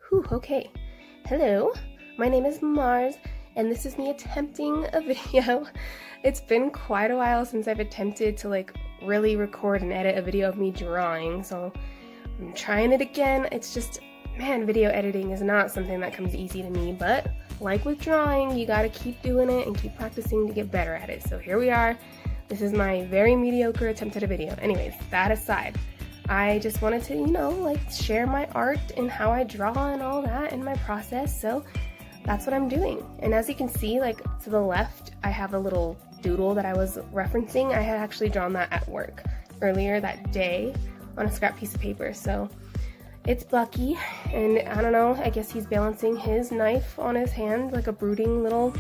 Whew, okay. Hello, my name is Mars, and this is me attempting a video. It's been quite a while since I've attempted to really record and edit a video of me drawing, so I'm trying it again. It's just, man, video editing is not something that comes easy to me, but like with drawing, you gotta keep doing it and keep practicing to get better at it. So here we are. This is my very mediocre attempt at a video. Anyways, that aside, I just wanted to, share my art and how I draw and all that in my process, so that's what I'm doing. And as you can see, to the left, I have a little doodle that I was referencing. I had actually drawn that at work earlier that day on a scrap piece of paper. So it's Bucky, and I don't know, I guess he's balancing his knife on his hand like a brooding little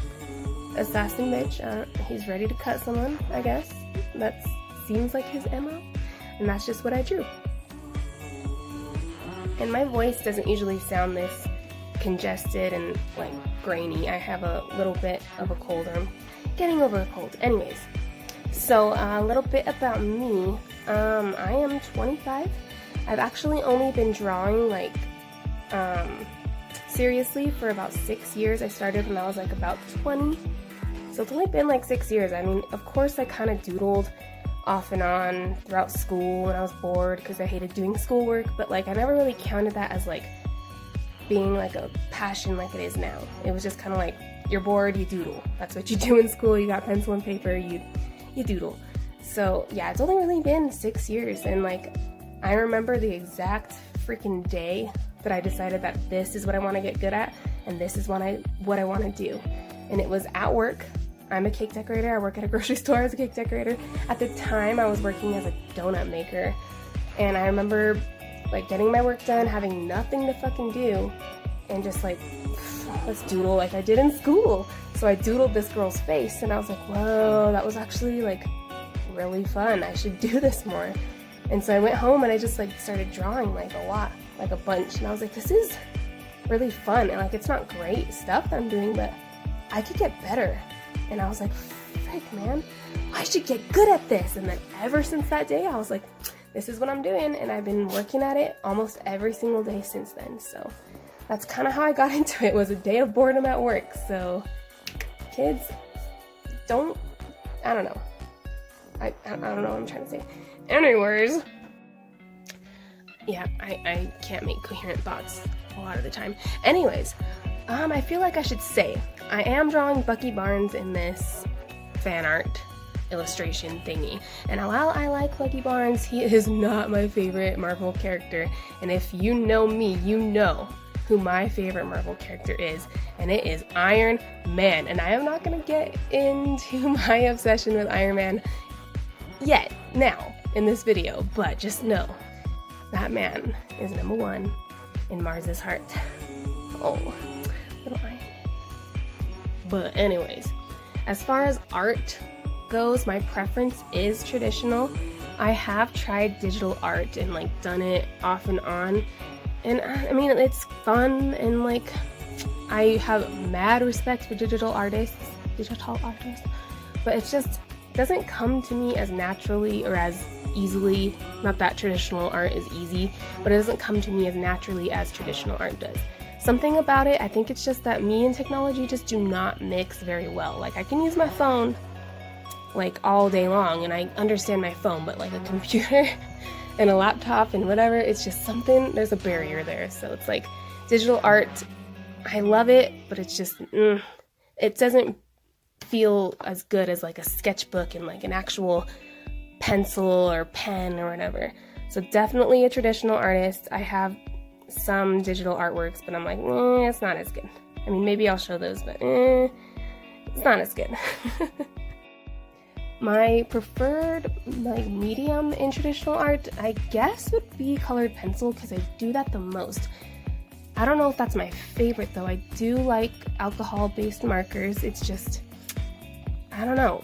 assassin bitch. He's ready to cut someone, I guess. That seems like his MO. And that's just what I drew. And my voice doesn't usually sound this congested and grainy. I have a little bit of a cold, or I'm getting over a cold. Anyways, so a little bit about me. I am 25. I've actually only been drawing seriously for about 6 years. I started when I was about 20. So it's only been 6 years. I mean, of course I kind of doodled off and on throughout school when I was bored because I hated doing schoolwork, but I never really counted that as being a passion like it is now. It was just kind of you're bored, you doodle. That's what you do in school. You got pencil and paper, you doodle. So yeah, it's only really been 6 years, and I remember the exact freaking day that I decided that this is what I want to get good at and this is what I want to do. And it was at work. I'm a cake decorator. I work at a grocery store as a cake decorator. At the time, I was working as a donut maker, and I remember getting my work done, having nothing to fucking do, and just let's doodle like I did in school. So I doodled this girl's face, and I was like, whoa, that was actually really fun. I should do this more. And so I went home and I just started drawing a lot, a bunch, and I was like, this is really fun, and it's not great stuff that I'm doing, but I could get better. And I was like, frick, man, I should get good at this. And then ever since that day, I was like, this is what I'm doing. And I've been working at it almost every single day since then. So that's kind of how I got into it. It was a day of boredom at work. So kids, I don't know. I don't know what I'm trying to say. Anyways, yeah, I can't make coherent thoughts a lot of the time. Anyways, I feel like I should say, I am drawing Bucky Barnes in this fan art illustration thingy. And while I like Bucky Barnes, he is not my favorite Marvel character. And if you know me, you know who my favorite Marvel character is. And it is Iron Man. And I am not going to get into my obsession with Iron Man yet, now, in this video. But just know, that man is #1 in Mars's heart. Oh, little Iron. But anyways, as far as art goes, my preference is traditional. I have tried digital art and done it off and on, and I mean, it's fun, and I have mad respect for digital artists, but it just doesn't come to me as naturally or as easily. Not that traditional art is easy, but it doesn't come to me as naturally as traditional art does. Something about it, I think it's just that me and technology just do not mix very well. I can use my phone all day long, and I understand my phone, but a computer and a laptop and whatever, it's just something, there's a barrier there. So it's digital art, I love it, but it's just, it doesn't feel as good as a sketchbook and an actual pencil or pen or whatever. So definitely a traditional artist. I have some digital artworks, but I'm it's not as good. I mean, maybe I'll show those, but it's not as good. My preferred medium in traditional art, I guess, would be colored pencil, because I do that the most. I don't know if that's my favorite though. I do like alcohol-based markers. It's just, I don't know.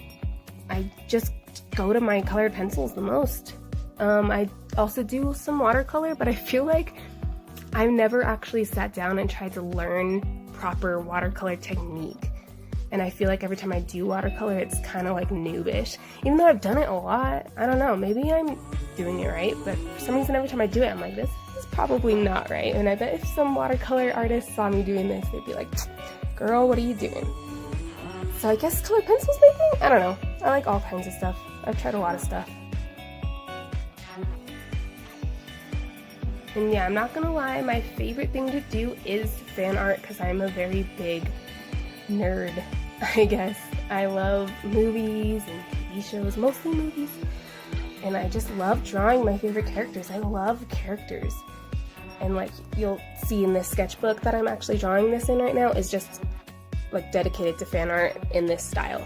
I just go to my colored pencils the most. I also do some watercolor, but I feel I've never actually sat down and tried to learn proper watercolor technique. And I feel every time I do watercolor, it's kind of noobish. Even though I've done it a lot, I don't know, maybe I'm doing it right, but for some reason every time I do it, I'm this is probably not right. And I bet if some watercolor artists saw me doing this, they'd be like, girl, what are you doing? So I guess colored pencils my thing? I don't know. I like all kinds of stuff. I've tried a lot of stuff. And yeah, I'm not gonna lie, my favorite thing to do is fan art because I'm a very big nerd, I guess. I love movies and TV shows, mostly movies. And I just love drawing my favorite characters. I love characters. And like you'll see in this sketchbook that I'm actually drawing this in right now is just like dedicated to fan art in this style.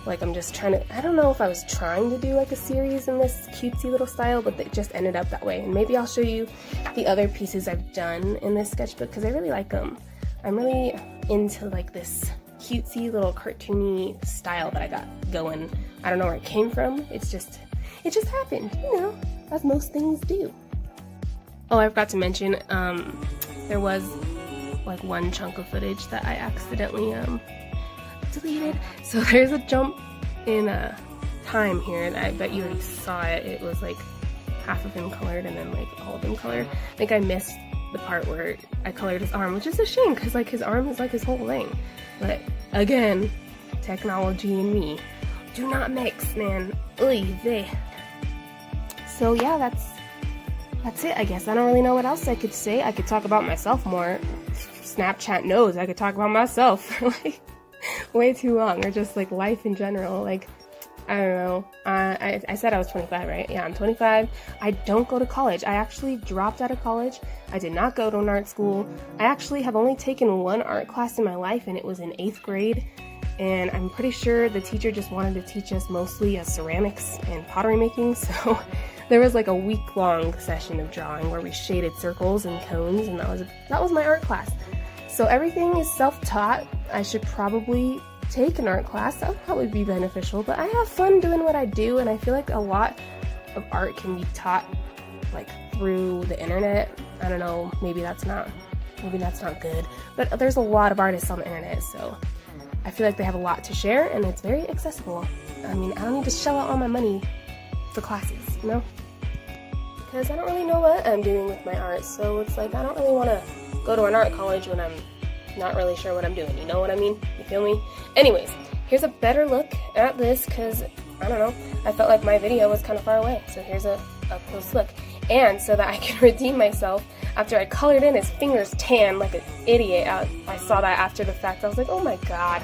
Like I'm just trying to, I don't know if I was trying to do like a series in this cutesy little style, but it just ended up that way. And maybe I'll show you the other pieces I've done in this sketchbook because I really like them. I'm really into like this cutesy little cartoony style that I got going. I don't know where it came from. It just happened, you know, as most things do. Oh, I forgot to mention, there was like one chunk of footage that I accidentally deleted. So there's a jump in time here, and I bet you already saw it. It was like half of him colored and then like all of him colored. I think I missed the part where I colored his arm, which is a shame because like his arm is like his whole thing. But again, technology and me do not mix, man. Oy vey. So yeah, that's it, I guess. I don't really know what else I could say. I could talk about myself more. Snapchat knows I could talk about myself like way too long, or just like life in general. Like I don't know. I said I was 25, right? Yeah, I'm 25. I don't go to college. I actually dropped out of college. I did not go to an art school. I actually have only taken one art class in my life, and it was in 8th grade. And I'm pretty sure the teacher just wanted to teach us mostly ceramics and pottery making. So there was like a week-long session of drawing where we shaded circles and cones, and that was my art class. So everything is self-taught. I should probably take an art class. That would probably be beneficial, but I have fun doing what I do, and I feel like a lot of art can be taught like through the internet. I don't know, maybe that's not good, but there's a lot of artists on the internet, so I feel like they have a lot to share, and it's very accessible. I mean, I don't need to shell out all my money for classes, you know? Because I don't really know what I'm doing with my art, so it's like I don't really want to go to an art college when I'm not really sure what I'm doing, you know what I mean? You feel me? Anyways, here's a better look at this because, I don't know, I felt like my video was kind of far away, so here's a close look. And so that I can redeem myself, after I colored in his fingers tan like an idiot, I saw that after the fact. I was like, oh my god,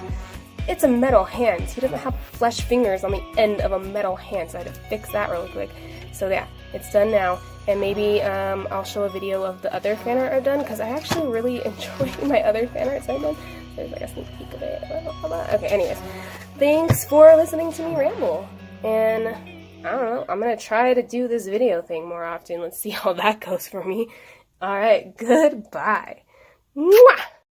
it's a metal hand. He doesn't have flesh fingers on the end of a metal hand, so I had to fix that really quick. So yeah, it's done now. And maybe I'll show a video of the other fan art I've done, because I actually really enjoy my other fan arts I've done. There's like a sneak peek of it. Okay, anyways, thanks for listening to me ramble. And I don't know, I'm gonna try to do this video thing more often. Let's see how that goes for me. Alright, goodbye. Mwah!